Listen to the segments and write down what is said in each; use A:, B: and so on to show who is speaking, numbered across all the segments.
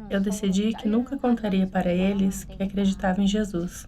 A: Eu decidi que nunca contaria para eles que acreditava em Jesus,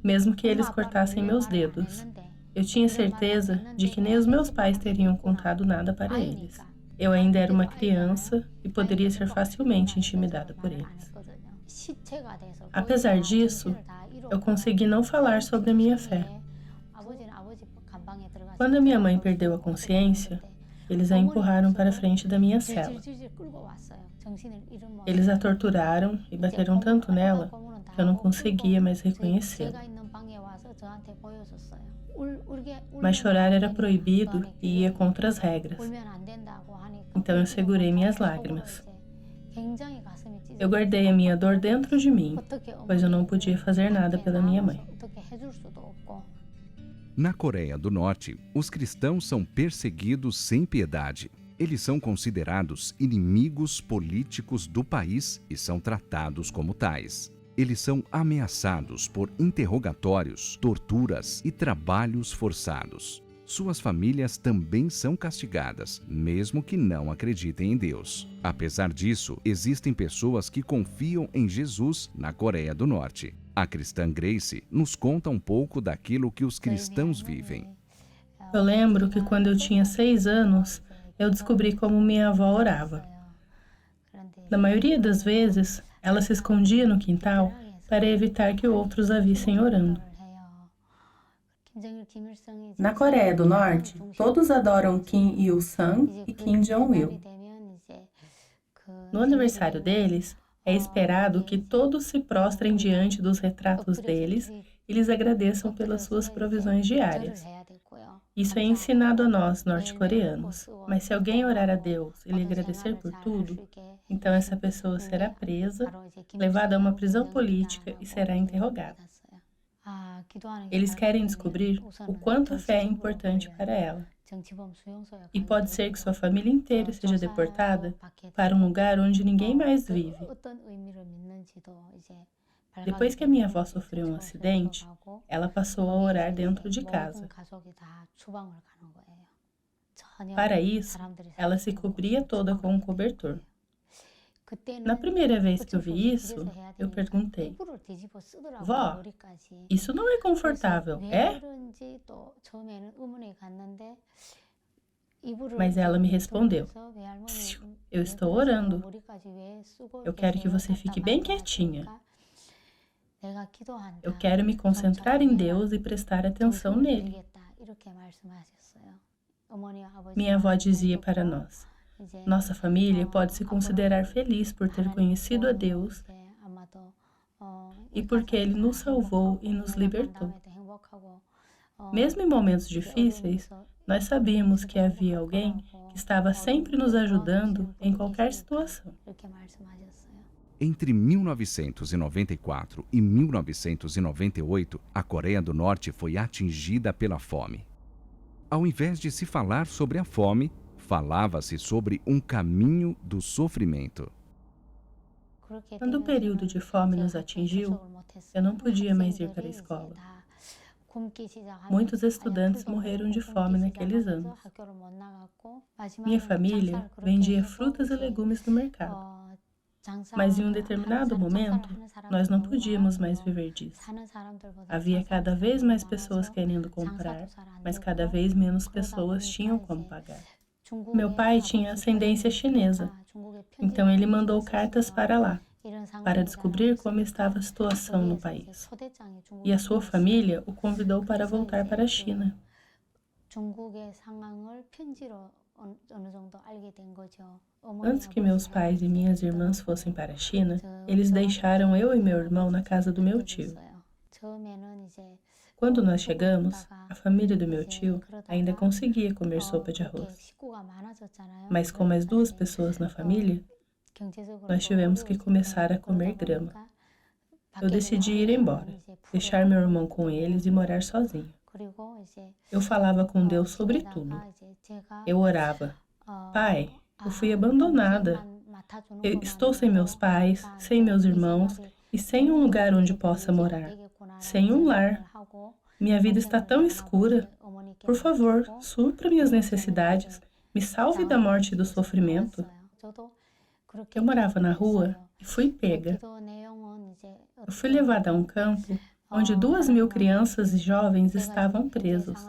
A: mesmo que eles cortassem meus dedos. Eu tinha certeza de que nem os meus pais teriam contado nada para eles. Eu ainda era uma criança e poderia ser facilmente intimidada por eles. Apesar disso, eu consegui não falar sobre a minha fé. Quando a minha mãe perdeu a consciência, eles a empurraram para a frente da minha cela. Eles a torturaram e bateram tanto nela que eu não conseguia mais reconhecê-la. Mas chorar era proibido e ia contra as regras. Então eu segurei minhas lágrimas. Eu guardei a minha dor dentro de mim, pois eu não podia fazer nada pela minha mãe.
B: Na Coreia do Norte, os cristãos são perseguidos sem piedade. Eles são considerados inimigos políticos do país e são tratados como tais. Eles são ameaçados por interrogatórios, torturas e trabalhos forçados. Suas famílias também são castigadas, mesmo que não acreditem em Deus. Apesar disso, existem pessoas que confiam em Jesus na Coreia do Norte. A cristã Grace nos conta um pouco daquilo que os cristãos vivem.
A: Eu lembro que quando eu tinha 6 anos, eu descobri como minha avó orava. Na maioria das vezes, ela se escondia no quintal para evitar que outros a vissem orando. Na Coreia do Norte, todos adoram Kim Il-sung e Kim Jong-il. No aniversário deles, é esperado que todos se prostrem diante dos retratos deles e lhes agradeçam pelas suas provisões diárias. Isso é ensinado a nós, norte-coreanos. Mas se alguém orar a Deus e lhe agradecer por tudo, então essa pessoa será presa, levada a uma prisão política e será interrogada. Eles querem descobrir o quanto a fé é importante para ela. E pode ser que sua família inteira seja deportada para um lugar onde ninguém mais vive. Depois que a minha avó sofreu um acidente, ela passou a orar dentro de casa. Para isso, ela se cobria toda com um cobertor. Na primeira vez que eu vi isso, eu perguntei: "Vó, isso não é confortável, é?" Mas ela me respondeu: "Eu estou orando. Eu quero que você fique bem quietinha. Eu quero me concentrar em Deus e prestar atenção nele." Minha avó dizia para nós: "Nossa família pode se considerar feliz por ter conhecido a Deus e porque Ele nos salvou e nos libertou. Mesmo em momentos difíceis, nós sabíamos que havia alguém que estava sempre nos ajudando em qualquer situação."
B: Entre 1994 e 1998, a Coreia do Norte foi atingida pela fome. Ao invés de se falar sobre a fome, falava-se sobre um caminho do sofrimento.
A: Quando o período de fome nos atingiu, eu não podia mais ir para a escola. Muitos estudantes morreram de fome naqueles anos. Minha família vendia frutas e legumes no mercado. Mas em um determinado momento, nós não podíamos mais viver disso. Havia cada vez mais pessoas querendo comprar, mas cada vez menos pessoas tinham como pagar. Meu pai tinha ascendência chinesa, então ele mandou cartas para lá, para descobrir como estava a situação no país. E a sua família o convidou para voltar para a China. Antes que meus pais e minhas irmãs fossem para a China, eles deixaram eu e meu irmão na casa do meu tio. Quando nós chegamos, a família do meu tio ainda conseguia comer sopa de arroz. Mas com mais 2 pessoas na família, nós tivemos que começar a comer grama. Eu decidi ir embora, deixar meu irmão com eles e morar sozinho. Eu falava com Deus sobre tudo. Eu orava: "Pai, eu fui abandonada. Eu estou sem meus pais, sem meus irmãos e sem um lugar onde possa morar. Sem um lar. Minha vida está tão escura. Por favor, supra minhas necessidades. Me salve da morte e do sofrimento." Eu morava na rua e fui pega. Eu fui levada a um campo onde 2.000 crianças e jovens estavam presos.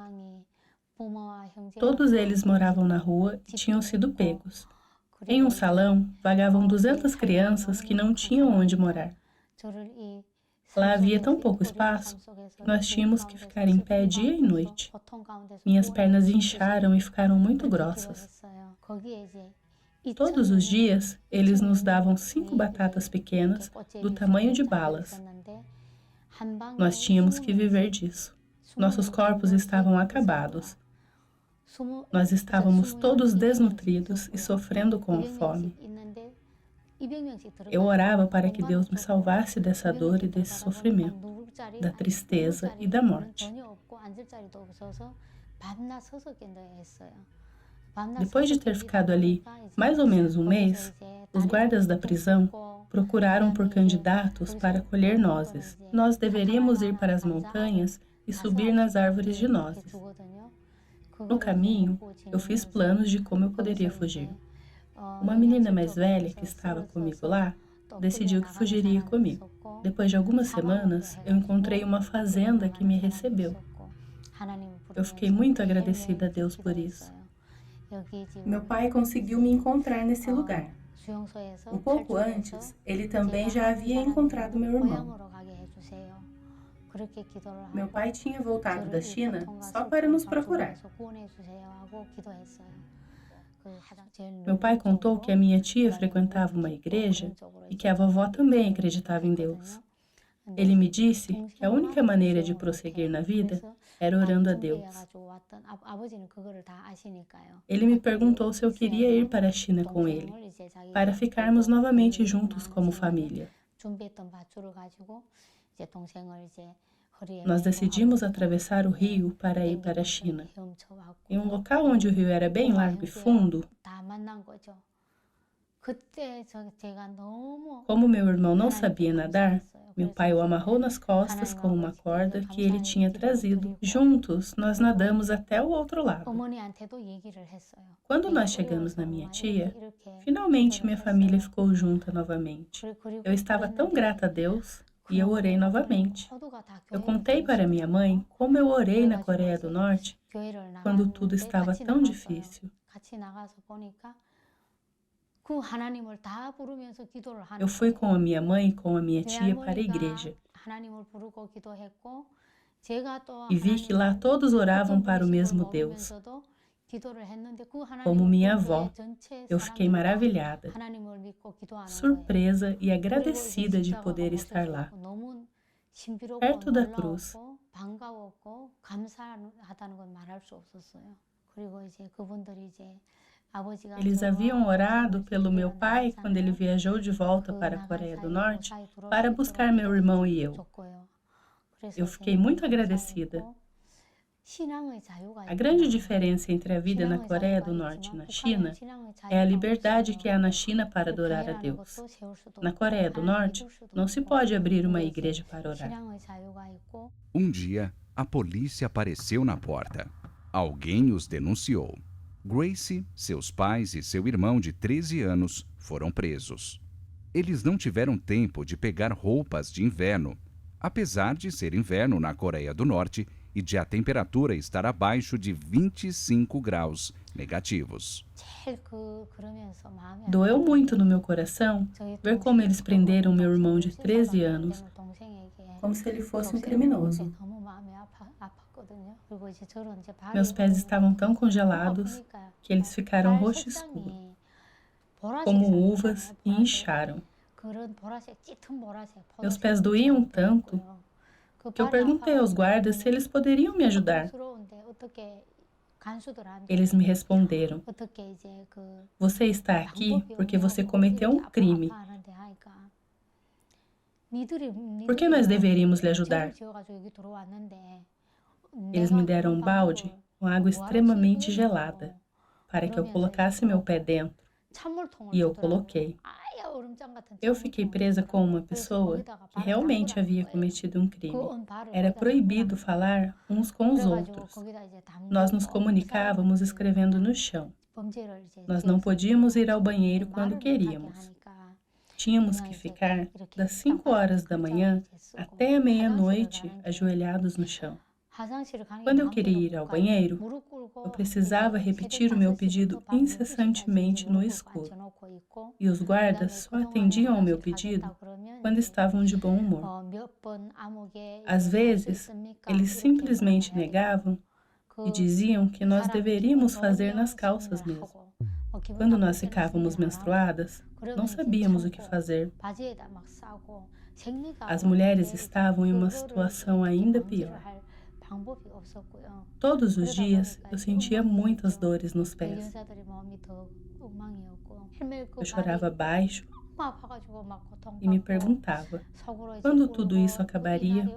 A: Todos eles moravam na rua e tinham sido pegos. Em um salão, vagavam 200 crianças que não tinham onde morar. Lá havia tão pouco espaço que nós tínhamos que ficar em pé dia e noite. Minhas pernas incharam e ficaram muito grossas. Todos os dias, eles nos davam 5 batatas pequenas do tamanho de balas. Nós tínhamos que viver disso. Nossos corpos estavam acabados. Nós estávamos todos desnutridos e sofrendo com fome. Eu orava para que Deus me salvasse dessa dor e desse sofrimento, da tristeza e da morte. Depois de ter ficado ali mais ou menos um mês, os guardas da prisão procuraram por candidatos para colher nozes. Nós deveríamos ir para as montanhas e subir nas árvores de nozes. No caminho, eu fiz planos de como eu poderia fugir. Uma menina mais velha que estava comigo lá decidiu que fugiria comigo. Depois de algumas semanas, eu encontrei uma fazenda que me recebeu. Eu fiquei muito agradecida a Deus por isso. Meu pai conseguiu me encontrar nesse lugar. Um pouco antes, ele também já havia encontrado meu irmão. Meu pai tinha voltado da China só para nos procurar. Meu pai contou que a minha tia frequentava uma igreja e que a vovó também acreditava em Deus. Ele me disse que a única maneira de prosseguir na vida era orando a Deus. Ele me perguntou se eu queria ir para a China com ele, para ficarmos novamente juntos como família. Nós decidimos atravessar o rio para ir para a China. Em um local onde o rio era bem largo e fundo, como meu irmão não sabia nadar, meu pai o amarrou nas costas com uma corda que ele tinha trazido. Juntos, nós nadamos até o outro lado. Quando nós chegamos na minha tia, finalmente minha família ficou junta novamente. Eu estava tão grata a Deus e eu orei novamente. Eu contei para minha mãe como eu orei na Coreia do Norte quando tudo estava tão difícil. Eu fui com a minha mãe e com a minha tia para a igreja e vi que lá todos oravam para o mesmo Deus. Como minha avó, eu fiquei maravilhada, surpresa e agradecida de poder estar lá, perto da cruz. Eles haviam orado pelo meu pai quando ele viajou de volta para a Coreia do Norte para buscar meu irmão e eu. Eu fiquei muito agradecida. A grande diferença entre a vida na Coreia do Norte e na China é a liberdade que há na China para adorar a Deus. Na Coreia do Norte, não se pode abrir uma igreja para orar.
B: Um dia, a polícia apareceu na porta. Alguém os denunciou. Gracie, seus pais e seu irmão de 13 anos foram presos. Eles não tiveram tempo de pegar roupas de inverno, apesar de ser inverno na Coreia do Norte e de a temperatura estar abaixo de 25 graus negativos.
A: Doeu muito no meu coração ver como eles prenderam meu irmão de 13 anos, como se ele fosse um criminoso. Meus pés estavam tão congelados que eles ficaram roxo escuro, como uvas, e incharam. Meus pés doíam tanto que eu perguntei aos guardas se eles poderiam me ajudar. Eles me responderam: "Você está aqui porque você cometeu um crime. Por que nós deveríamos lhe ajudar?" Eles me deram um balde com água extremamente gelada para que eu colocasse meu pé dentro, e eu coloquei. Eu fiquei presa com uma pessoa que realmente havia cometido um crime. Era proibido falar uns com os outros. Nós nos comunicávamos escrevendo no chão. Nós não podíamos ir ao banheiro quando queríamos. Tínhamos que ficar das 5 horas da manhã até a meia-noite ajoelhados no chão. Quando eu queria ir ao banheiro, eu precisava repetir o meu pedido incessantemente no escuro. E os guardas só atendiam ao meu pedido quando estavam de bom humor. Às vezes, eles simplesmente negavam e diziam que nós deveríamos fazer nas calças mesmo. Quando nós ficávamos menstruadas, não sabíamos o que fazer. As mulheres estavam em uma situação ainda pior. Todos os dias eu sentia muitas dores nos pés. Eu chorava baixo e me perguntava quando tudo isso acabaria.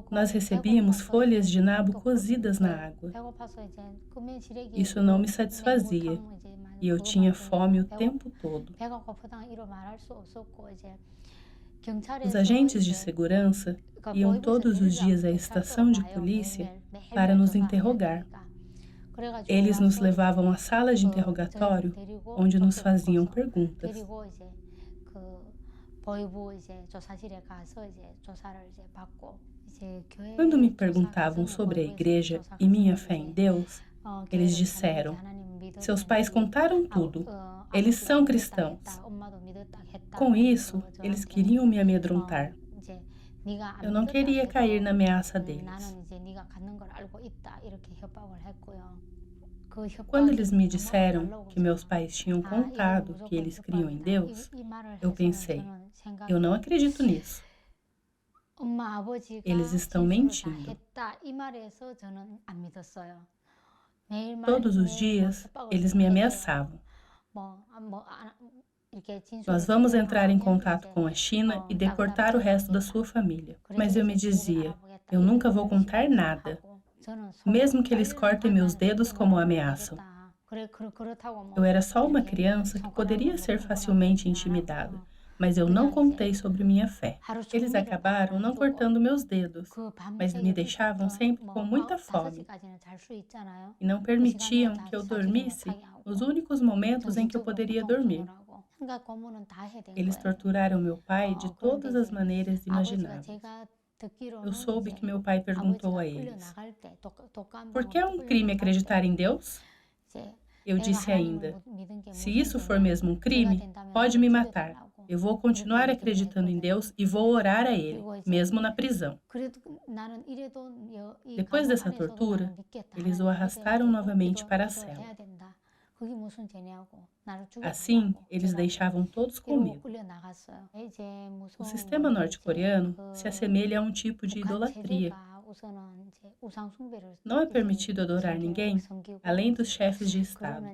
A: Nós recebíamos folhas de nabo cozidas na água. Isso não me satisfazia e eu tinha fome o tempo todo. Os agentes de segurança iam todos os dias à estação de polícia para nos interrogar. Eles nos levavam à sala de interrogatório, onde nos faziam perguntas. Quando me perguntavam sobre a igreja e minha fé em Deus, eles disseram: seus pais contaram tudo, eles são cristãos. Com isso, eles queriam me amedrontar. Eu não queria cair na ameaça deles. Quando eles me disseram que meus pais tinham contado que eles criam em Deus, eu pensei: eu não acredito nisso. Eles estão mentindo. Todos os dias, eles me ameaçavam. Nós vamos entrar em contato com a China e deportar o resto da sua família. Mas eu me dizia, eu nunca vou contar nada, mesmo que eles cortem meus dedos como ameaçam. Eu era só uma criança que poderia ser facilmente intimidada, mas eu não contei sobre minha fé. Eles acabaram não cortando meus dedos, mas me deixavam sempre com muita fome e não permitiam que eu dormisse nos únicos momentos em que eu poderia dormir. Eles torturaram meu pai de todas as maneiras imagináveis. Eu soube que meu pai perguntou a eles: por que é um crime acreditar em Deus? Eu disse ainda: se isso for mesmo um crime, pode me matar. Eu vou continuar acreditando em Deus e vou orar a Ele, mesmo na prisão. Depois dessa tortura, eles o arrastaram novamente para a cela. Assim, eles deixavam todos com medo. O sistema norte-coreano se assemelha a um tipo de idolatria. Não é permitido adorar ninguém além dos chefes de Estado.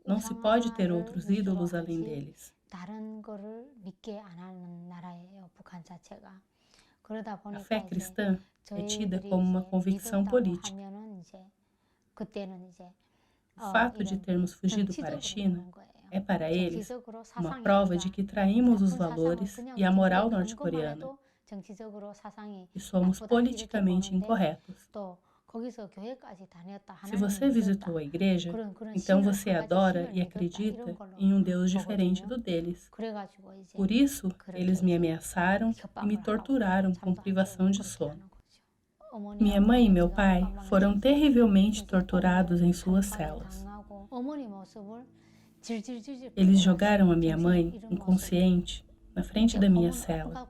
A: Não se pode ter outros ídolos além deles. A fé cristã é tida como uma convicção política. O fato de termos fugido para a China é para eles uma prova de que traímos os valores e a moral norte-coreana e somos politicamente incorretos. Se você visitou a igreja, então você adora e acredita em um Deus diferente do deles. Por isso, eles me ameaçaram e me torturaram com privação de sono. Minha mãe e meu pai foram terrivelmente torturados em suas celas. Eles jogaram a minha mãe, inconsciente, na frente da minha cela.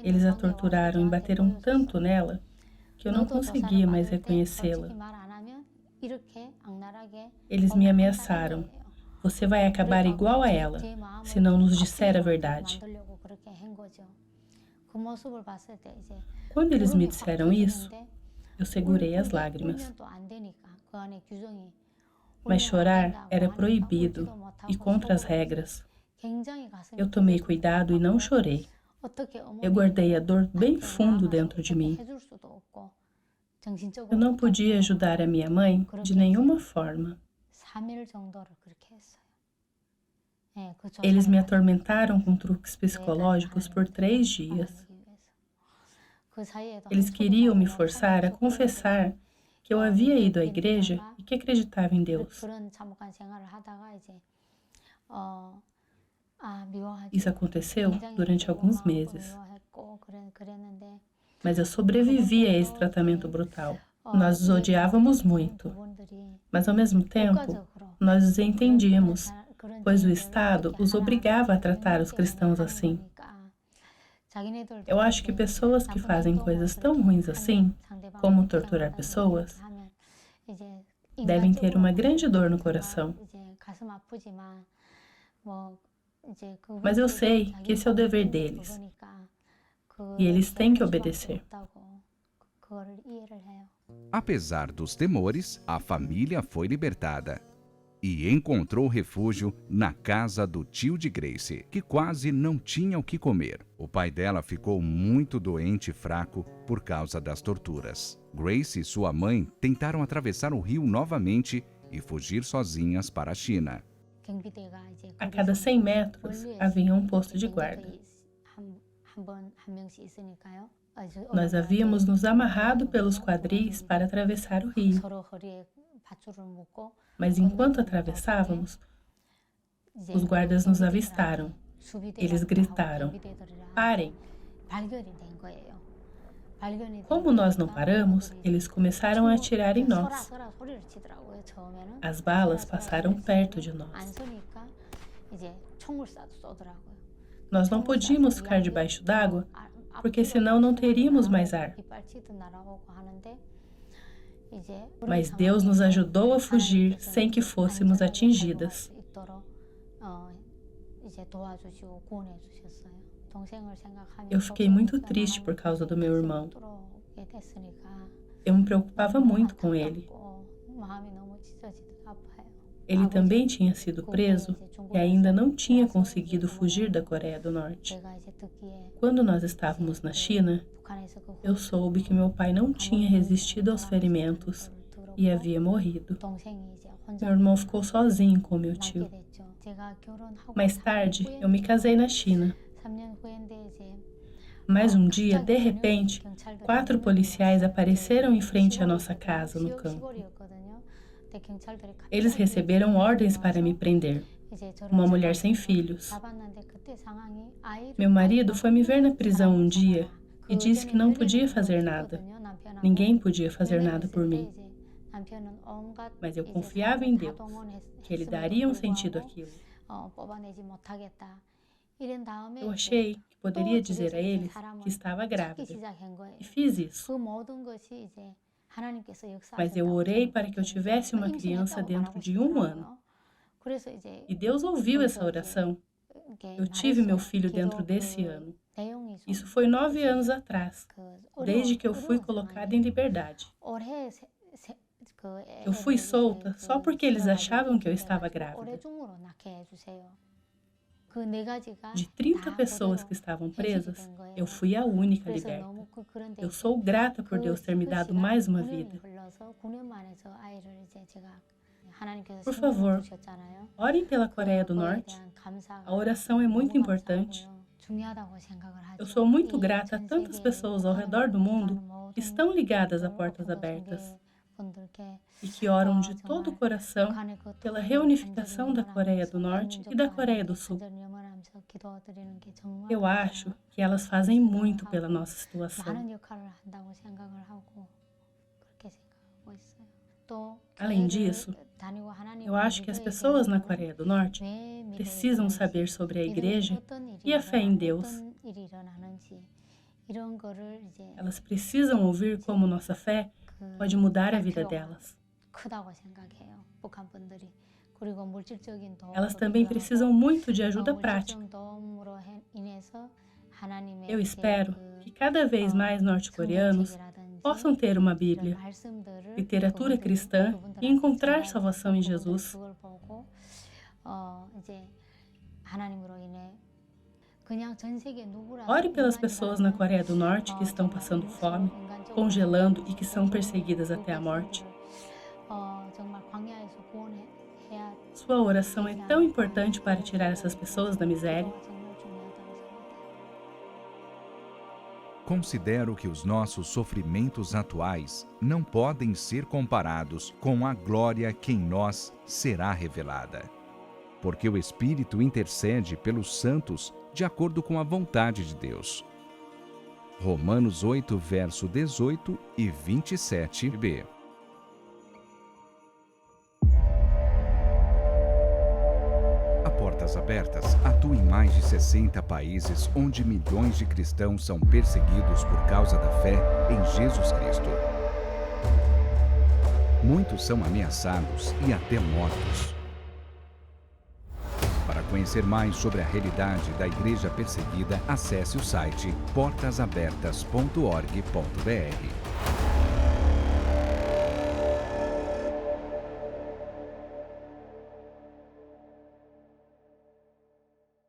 A: Eles a torturaram e bateram tanto nela que eu não conseguia mais reconhecê-la. Eles me ameaçaram: você vai acabar igual a ela, se não nos disser a verdade. Quando eles me disseram isso, eu segurei as lágrimas. Mas chorar era proibido e contra as regras. Eu tomei cuidado e não chorei. Eu guardei a dor bem fundo dentro de mim. Eu não podia ajudar a minha mãe de nenhuma forma. Eles me atormentaram com truques psicológicos por 3 dias. Eles queriam me forçar a confessar que eu havia ido à igreja e que acreditava em Deus. Isso aconteceu durante alguns meses, mas eu sobrevivi a esse tratamento brutal. Nós os odiávamos muito, mas ao mesmo tempo, nós os entendíamos, pois o Estado os obrigava a tratar os cristãos assim. Eu acho que pessoas que fazem coisas tão ruins assim, como torturar pessoas, devem ter uma grande dor no coração. Mas eu sei que esse é o dever deles, e eles têm que obedecer.
B: Apesar dos temores, a família foi libertada e encontrou refúgio na casa do tio de Grace, que quase não tinha o que comer. O pai dela ficou muito doente e fraco por causa das torturas. Grace e sua mãe tentaram atravessar o rio novamente e fugir sozinhas para a China.
A: A cada 100 metros havia um posto de guarda. Nós havíamos nos amarrado pelos quadris para atravessar o rio. Mas enquanto atravessávamos, os guardas nos avistaram. Eles gritaram: "Parem!" Como nós não paramos, eles começaram a atirar em nós. As balas passaram perto de nós. Nós não podíamos ficar debaixo d'água, porque senão não teríamos mais ar. Mas Deus nos ajudou a fugir sem que fôssemos atingidas. Eu fiquei muito triste por causa do meu irmão. Eu me preocupava muito com ele. Ele também tinha sido preso e ainda não tinha conseguido fugir da Coreia do Norte. Quando nós estávamos na China, eu soube que meu pai não tinha resistido aos ferimentos e havia morrido. Meu irmão ficou sozinho com meu tio. Mais tarde, eu me casei na China. Mas um dia, de repente, 4 policiais apareceram em frente à nossa casa no campo. Eles receberam ordens para me prender. Uma mulher sem filhos. Meu marido foi me ver na prisão um dia e disse que não podia fazer nada. Ninguém podia fazer nada por mim. Mas eu confiava em Deus, que Ele daria um sentido àquilo. Eu achei que poderia dizer a eles que estava grávida. E fiz isso. Mas eu orei para que eu tivesse uma criança dentro de 1 ano. E Deus ouviu essa oração. Eu tive meu filho dentro desse ano. Isso foi 9 anos atrás, desde que eu fui colocada em liberdade. Eu fui solta só porque eles achavam que eu estava grávida. De 30 pessoas que estavam presas, eu fui a única liberta. Eu sou grata por Deus ter me dado mais uma vida. Por favor, orem pela Coreia do Norte. A oração é muito importante. Eu sou muito grata a tantas pessoas ao redor do mundo que estão ligadas a portas abertas e que oram de todo o coração pela reunificação da Coreia do Norte e da Coreia do Sul. Eu acho que elas fazem muito pela nossa situação. Além disso, eu acho que as pessoas na Coreia do Norte precisam saber sobre a igreja e a fé em Deus. Elas precisam ouvir como nossa fé pode mudar a vida delas. Elas também precisam muito de ajuda prática. Eu espero que cada vez mais norte-coreanos possam ter uma Bíblia, literatura cristã e encontrar salvação em Jesus. Ore pelas pessoas na Coreia do Norte que estão passando fome, congelando e que são perseguidas até a morte. Sua oração é tão importante para tirar essas pessoas da miséria.
B: Considero que os nossos sofrimentos atuais não podem ser comparados com a glória que em nós será revelada. Porque o Espírito intercede pelos santos de acordo com a vontade de Deus. Romanos 8, verso 18 e 27b. A Portas Abertas atua em mais de 60 países onde milhões de cristãos são perseguidos por causa da fé em Jesus Cristo. Muitos são ameaçados e até mortos. Para conhecer mais sobre a realidade da igreja perseguida, acesse o site portasabertas.org.br.